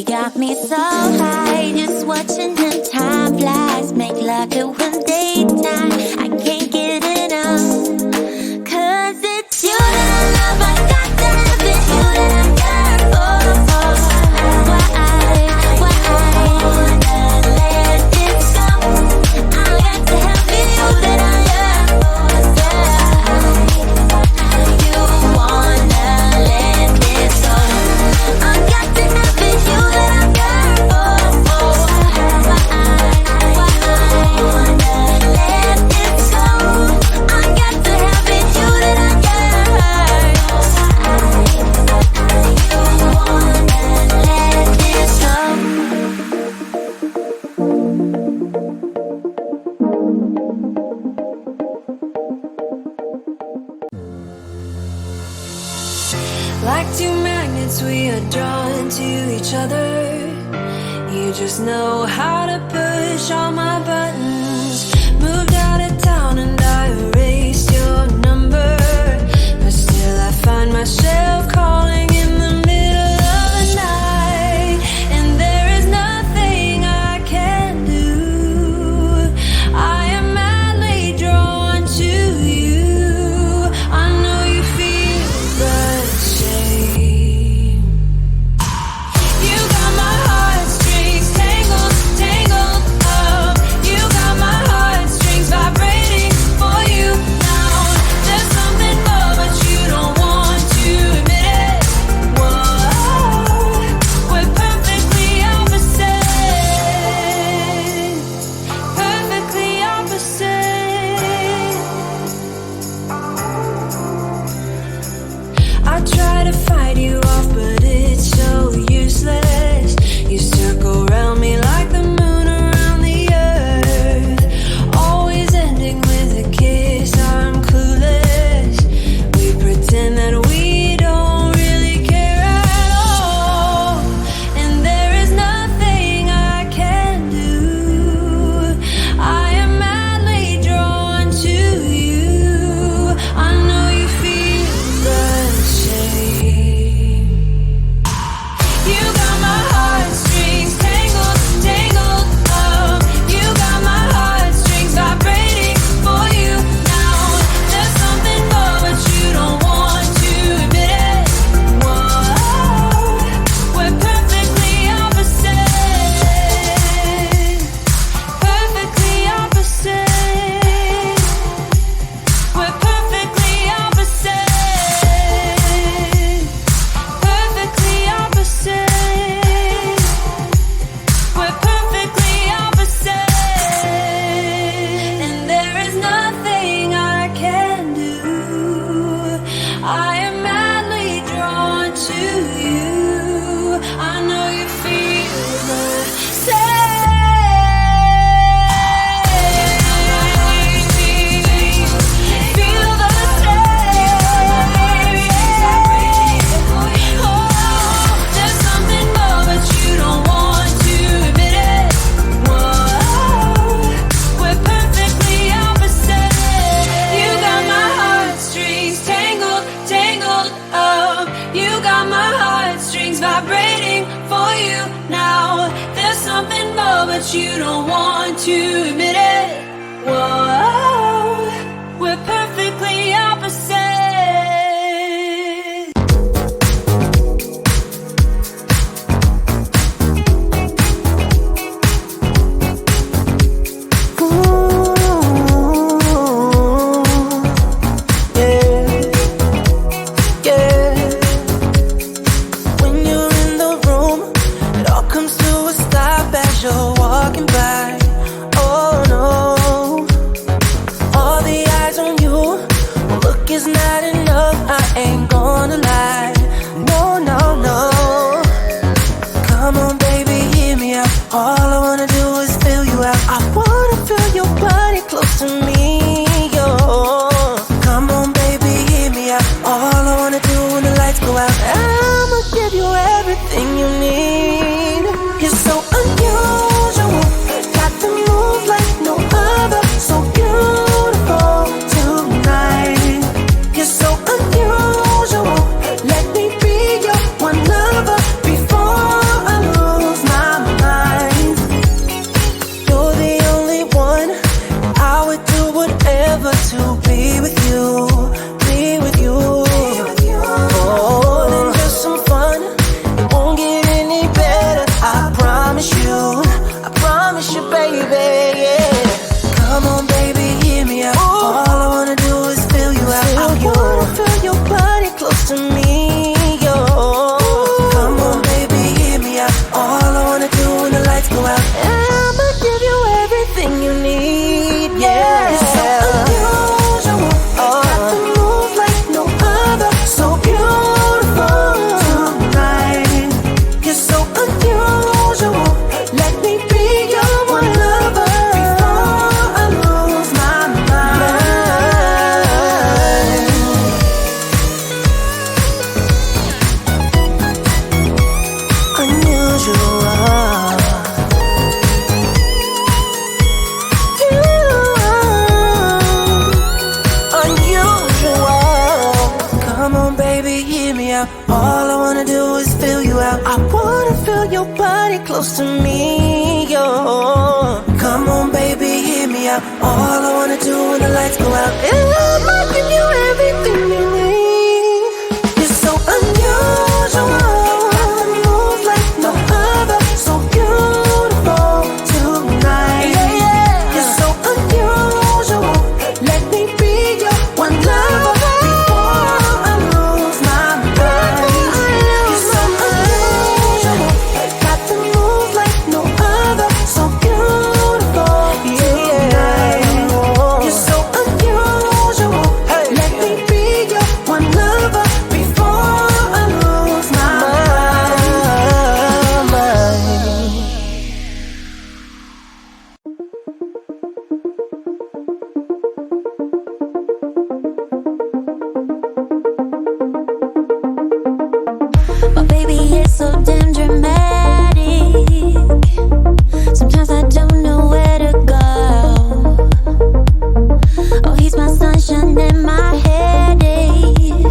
got me so high, just watching him time flies. Make love till one daytime, I can't get enough. Cause it's you that I love, I got to have it. You that I yearn for. Why I wanna let this go. I got to have it. You that I yearn for. You wanna let this go. I got to have it. You that I yearn for. Why I wanna let this go. I got to have it. You that I yearn for. You wanna let this go. Like two magnets, we are drawn to each other. You just know how to push all my buttons. Moved out of town and I erased your number, but still I find myself calling in the middle of the night. And there is nothing I can do. I am madly drawn to you. I know you feel the same. You got my heartstrings tangled, tangled up. You got my heartstrings vibrating for you now. There's something more, but you don't want to admit it. Whoa, we're perfectly opposite. Perfectly opposite. I try to fight you off, but it's so useless. You circle around me like the moon around the earth, always ending with a kiss. I'm clueless. We pretend that we don't really care at all, and there is nothing I can do. I am madly drawn to you. I know you feel the same. You got my heartstrings tangled, tangled up. You got my heartstrings vibrating for you now. There's something more, but you don't want to admit it. Whoa, we're perfectly opposite. Perfectly opposite. We're perfectly opposite. Perfectly opposite. We're perfectly opposite. And there is nothing I can do. I am madly drawn to you. I know you feel the same. Feel the same. Oh, there's something more, but you don't want to admit it. Whoa, we're perfectly opposite. You got my heartstrings tangled, tangled up. You got my heartstrings vibrating for you now. There's something more, but you don't want to admit it. Whoa, we're perfectly opposite. When you're in the room, it all comes to a stop as you're walking by. Oh no, all the eyes on you out. All I wanna do is fill you out. I wanna feel your body close to me, yo. Come on, baby, hear me out. All I wanna do when the lights go out is love, I give you everything you need. You're so unusual. Move like no other. So beautiful tonight. You're so unusual. Let me be your one lover before I lose my mind. You're so unusual. Got to move like no other. So beautiful tonight. You're so unusual. Let me be your one lover before I lose my mind. But baby, it's so damn dramatic. Sometimes I don't know where to go. Oh, he's my sunshine and my headache,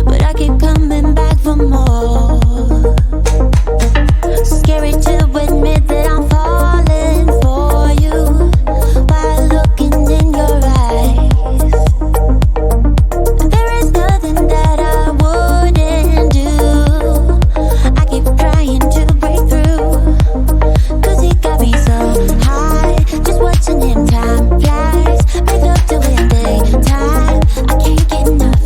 but I keep coming back for more. Scary to admit that I'm falling for you while looking in your eyes. There is nothing that I wouldn't do. I keep trying to break through, 'cause he got me so high. Just watching him, time flies. Make love to him daytime. I can't get enough.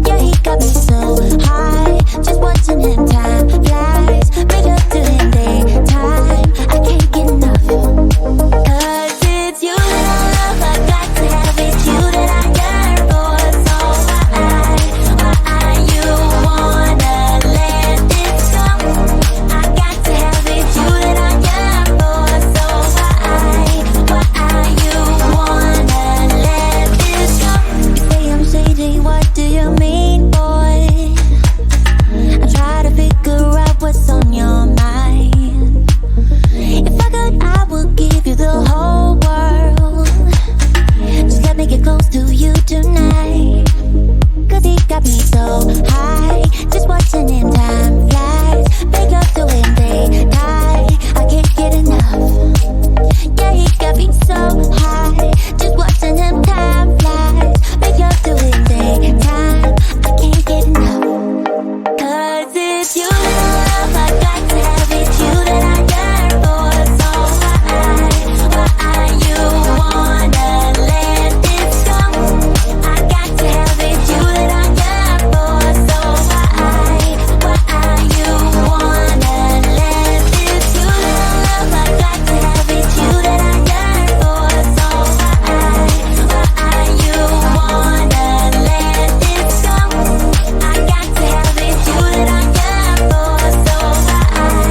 Yeah, he got me so high. Just watching him, time flies. Make love to him daytime. I can't get enough. 'Cause it's you that I love. I got to have it. You that I yearn for. So why you wanna let this go? I got to have it. You that I yearn for. So why you wanna let this go? You say I'm shady. What do you mean, boy? I try to figure out what's on your mind. If I could, I would give you the whole world. Just let me get close to you tonight. 'Cause he got me so high. Just watching him, time flies. Make love to him daytime. I can't get enough. Yeah, he got me so high. Just watching him, time flies. Make love to him daytime. I can't get enough. 'Cause it's you that I love. I got to have it. You that I yearn for. So why you wanna let this go? I got to have it. You that I yearn for. So why you wanna let this? You that I love. I got to have it. You that I yearn for. So why you wanna let this go? I got to have it. You that I yearn for. So why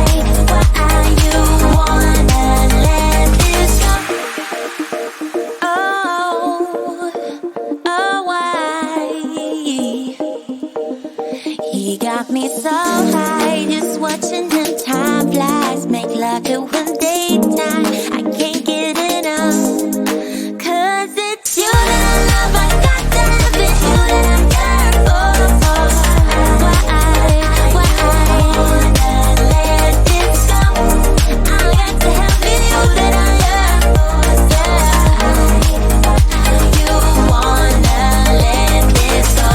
you wanna let this go? Why? He got me so high, just watching him, time flies. Make love to him daytime. I can't get enough. 'Cause it's you that I love. I got to have it. You that I yearn for. So why wanna let this go? I got to have it. You that I yearn for. Yeah, you wanna let this go?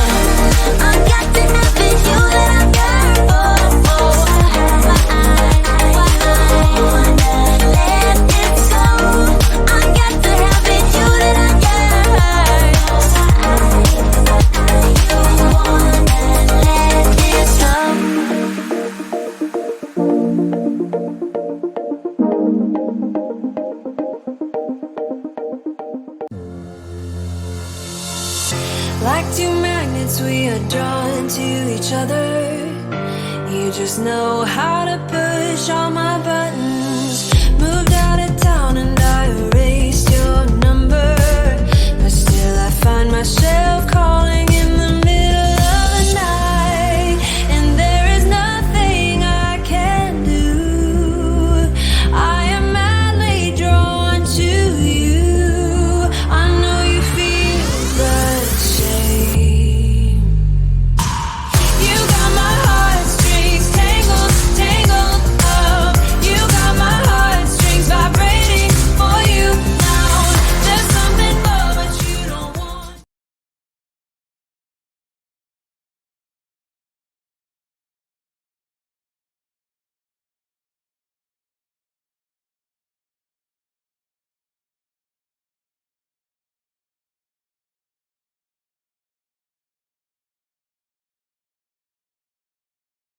I got to have it. You that I yearn for. So why wanna let this go? I got to have it. You that I yearn for. You wanna let this go? Like two magnets, we are drawn to each other. You just know how to push all my buttons. Moved out of town and I erased your number, but still I find myself calling